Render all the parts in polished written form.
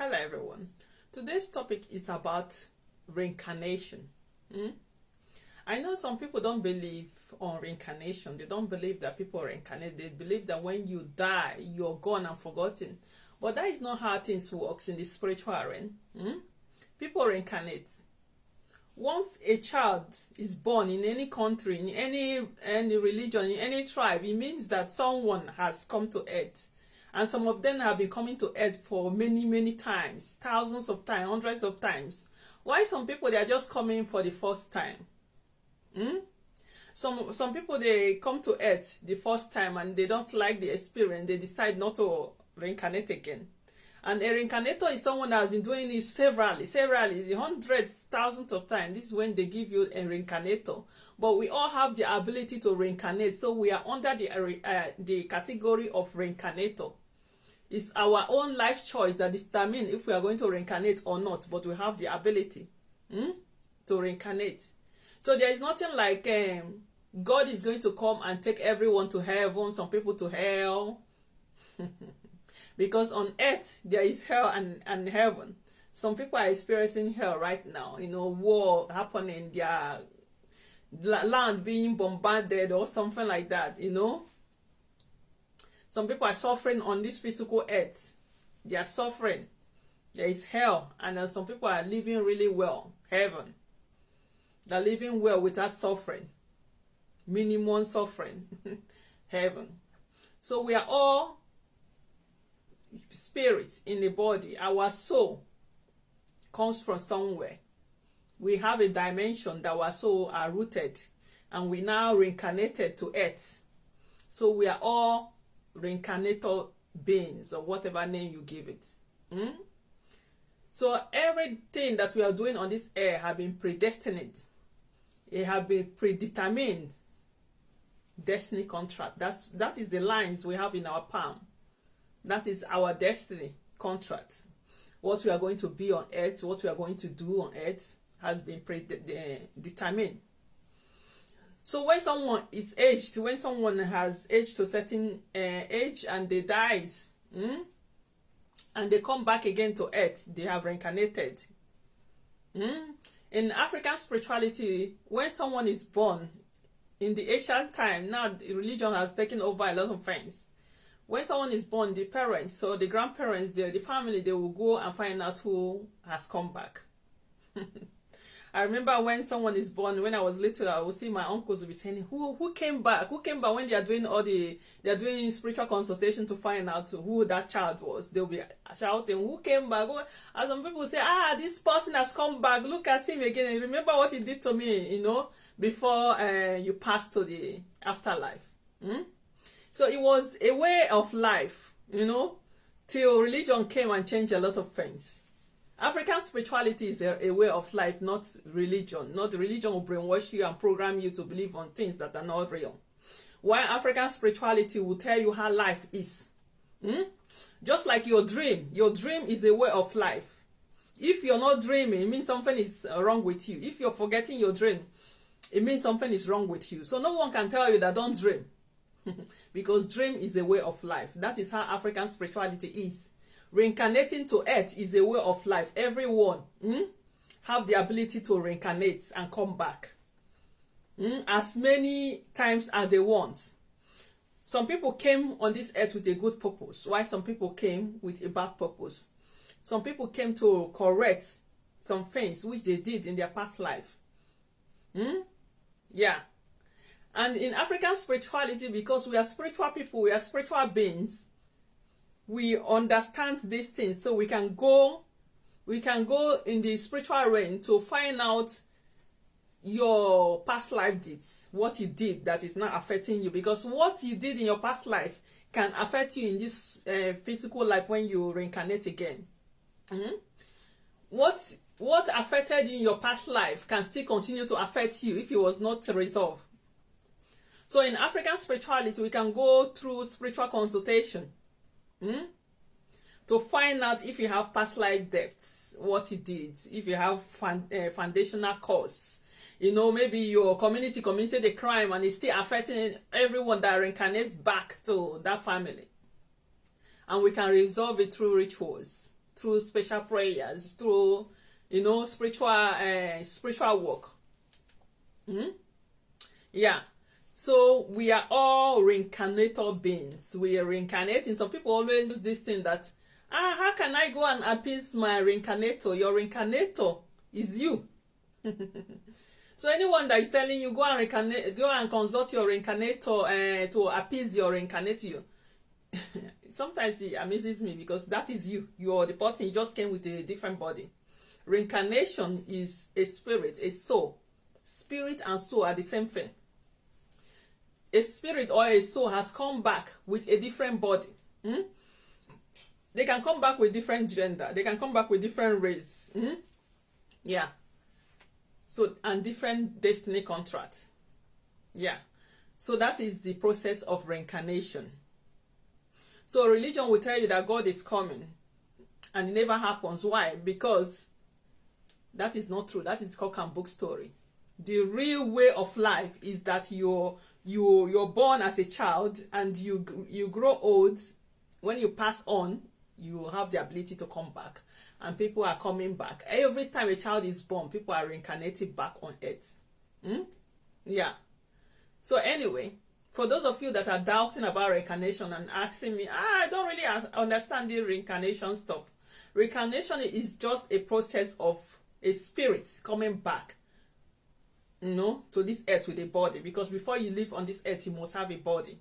Hello everyone. Today's topic is about reincarnation. I know some people don't believe on reincarnation. They don't believe that people reincarnate. They believe that when you die, you're gone and forgotten. But that is not how things works in the spiritual realm. People reincarnate. Once a child is born in any country, in any religion, in any tribe, it means that someone has come to earth. And some of them have been coming to earth for many times, thousands of times, hundreds of times. Why some people, they are just coming for the first time? Some people, they come to earth the first time and they don't like the experience. They decide not to reincarnate again. And a reincarnator is someone that has been doing it severally, the hundreds, thousands of times. This is when they give you a reincarnator. But we all have the ability to reincarnate. So we are under the category of reincarnator. It's our own life choice that determines if we are going to reincarnate or not. But we have the ability to reincarnate. So there is nothing like God is going to come and take everyone to heaven, some people to hell. Because on earth, there is hell and heaven. Some people are experiencing hell right now. War happening, their land being bombarded or something like that, Some people are suffering on this physical earth. They are suffering. There is hell. And some people are living really well. Heaven. They're living well without suffering. Minimum suffering. Heaven. So we are all spirits in the body. Our soul comes from somewhere. We have a dimension that our soul are rooted, and we now reincarnated to earth. So we are all reincarnator beings, or whatever name you give it. So everything that we are doing on this earth have been predestined. It have been predetermined. Destiny contract. That is the lines we have in our palm. That is our destiny contract. What we are going to be on earth, what we are going to do on earth has been determined. So when someone is aged, when someone has aged to a certain age and they dies, and they come back again to earth, they have reincarnated. In African spirituality, when someone is born, in the ancient time, now the religion has taken over a lot of things. When someone is born, the parents, so the grandparents, the family, they will go and find out who has come back. I remember when someone is born, when I was little, I would see my uncles would be saying, who came back? Who came back? When they are doing they are doing spiritual consultation to find out who that child was. They'll be shouting, who came back? And some people say, this person has come back. Look at him again. And remember what he did to me, before you pass to the afterlife. So it was a way of life, till religion came and changed a lot of things. African spirituality is a way of life, not religion. Not religion will brainwash you and program you to believe on things that are not real. While African spirituality will tell you how life is. Just like your dream. Your dream is a way of life. If you're not dreaming, it means something is wrong with you. If you're forgetting your dream, it means something is wrong with you. So no one can tell you that don't dream. Because dream is a way of life. That is how African spirituality is. Reincarnating to earth is a way of life. Everyone have the ability to reincarnate and come back. As many times as they want. Some people came on this earth with a good purpose, while some people came with a bad purpose. Some people came to correct some things which they did in their past life. Yeah. And in African spirituality, because we are spiritual people, we are spiritual beings, we understand these things. So we can go in the spiritual realm to find out your past life deeds, what you did that is not affecting you. Because what you did in your past life can affect you in this physical life when you reincarnate again. What affected you in your past life can still continue to affect you if it was not resolved. So in African spirituality, we can go through spiritual consultation to find out if you have past life debts, what you did, if you have foundational cause. Maybe your community committed a crime and it's still affecting everyone that reincarnates back to that family. And we can resolve it through rituals. through special prayers, through, you know, spiritual work. Yeah. So we are all reincarnator beings. We are reincarnating. Some people always use this thing that, how can I go and appease my reincarnator? Your reincarnator is you. So anyone that is telling you go and consult your reincarnator to appease your reincarnator, sometimes it amuses me because that is you. You are the person. You just came with a different body. Reincarnation is a spirit, a soul. Spirit and soul are the same thing. A spirit or a soul has come back with a different body. They can come back with different gender. They can come back with different race. Yeah. So, and different destiny contracts. Yeah. So that is the process of reincarnation. So religion will tell you that God is coming. And it never happens. Why? Because that is not true. That is cock and book story. The real way of life is that you're born as a child and you grow old. When you pass on, you have the ability to come back. And people are coming back. Every time a child is born, people are reincarnated back on earth. Yeah. So anyway, for those of you that are doubting about reincarnation and asking me, I don't really understand the reincarnation stuff. Reincarnation is just a process of a spirit coming back, you know, to this earth with a body. Because before you live on this earth, you must have a body.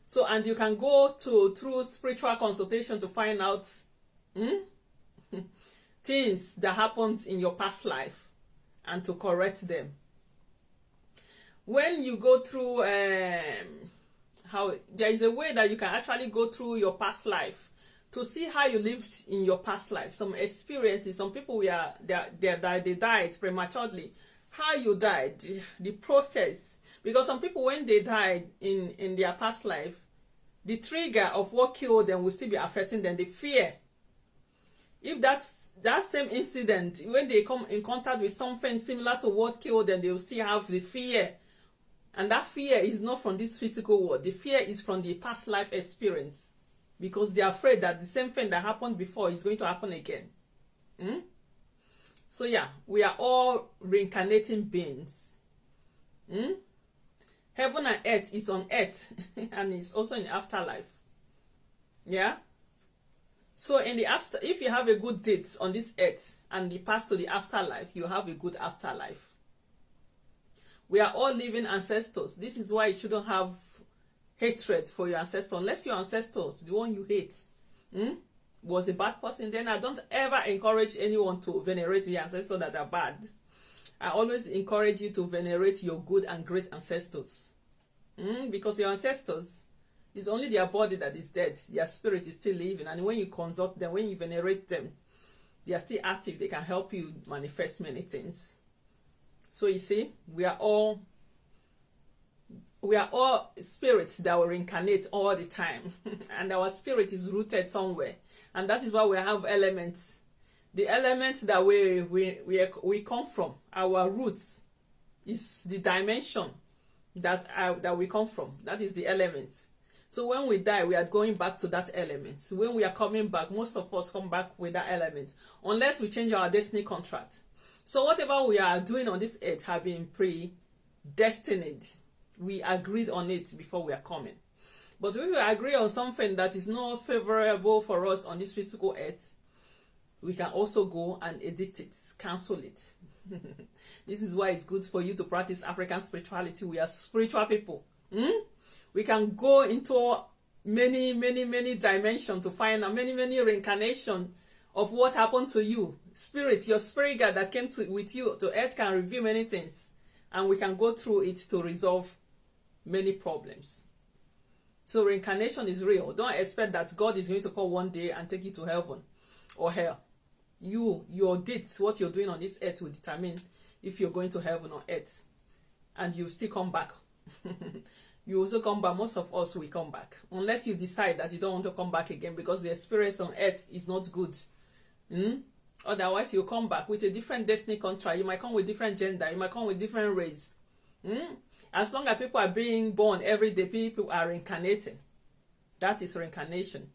So, and you can go through spiritual consultation to find out things that happened in your past life and to correct them. When you go through how there is a way that you can actually go through your past life to see how you lived in your past life. Some experiences, some people they died prematurely. How you died, the process. Because some people, when they died in their past life, the trigger of what killed them will still be affecting them. The fear. If that same incident, when they come in contact with something similar to what killed them, they will still have the fear. And that fear is not from this physical world. The fear is from the past life experience. Because they are afraid that the same thing that happened before is going to happen again. So yeah, we are all reincarnating beings. Heaven and earth is on earth. And it's also in the afterlife. Yeah. So in the if you have a good date on this earth and you pass to the afterlife, you have a good afterlife. We are all living ancestors. This is why you shouldn't have hatred for your ancestors. Unless your ancestors, the one you hate, was a bad person, then I don't ever encourage anyone to venerate the ancestors that are bad. I always encourage you to venerate your good and great ancestors. Because your ancestors, it's only their body that is dead. Their spirit is still living. And when you consult them, when you venerate them, they are still active. They can help you manifest many things. So you see, we are all spirits that will reincarnate all the time. And our spirit is rooted somewhere. And that is why we have elements. The elements that we come from, our roots, is the dimension that we come from. That is the elements. So when we die, we are going back to that element. So when we are coming back, most of us come back with that element. Unless we change our destiny contract. So whatever we are doing on this earth have been predestined. We agreed on it before we are coming. But if we agree on something that is not favorable for us on this physical earth, we can also go and edit it, cancel it. This is why it's good for you to practice African spirituality. We are spiritual people. We can go into many dimensions to find out many reincarnation of what happened to you. Spirit, your spirit guide that came with you to earth can reveal many things. And we can go through it to resolve many problems. So reincarnation is real. Don't expect that God is going to come one day and take you to heaven or hell. Your deeds, what you're doing on this earth will determine if you're going to heaven or earth. And you still come back. You also come back. Most of us will come back. Unless you decide that you don't want to come back again because the experience on earth is not good. Otherwise, you'll come back with a different destiny contract. You might come with different gender. You might come with different race. As long as people are being born every day, people are reincarnating. That is reincarnation.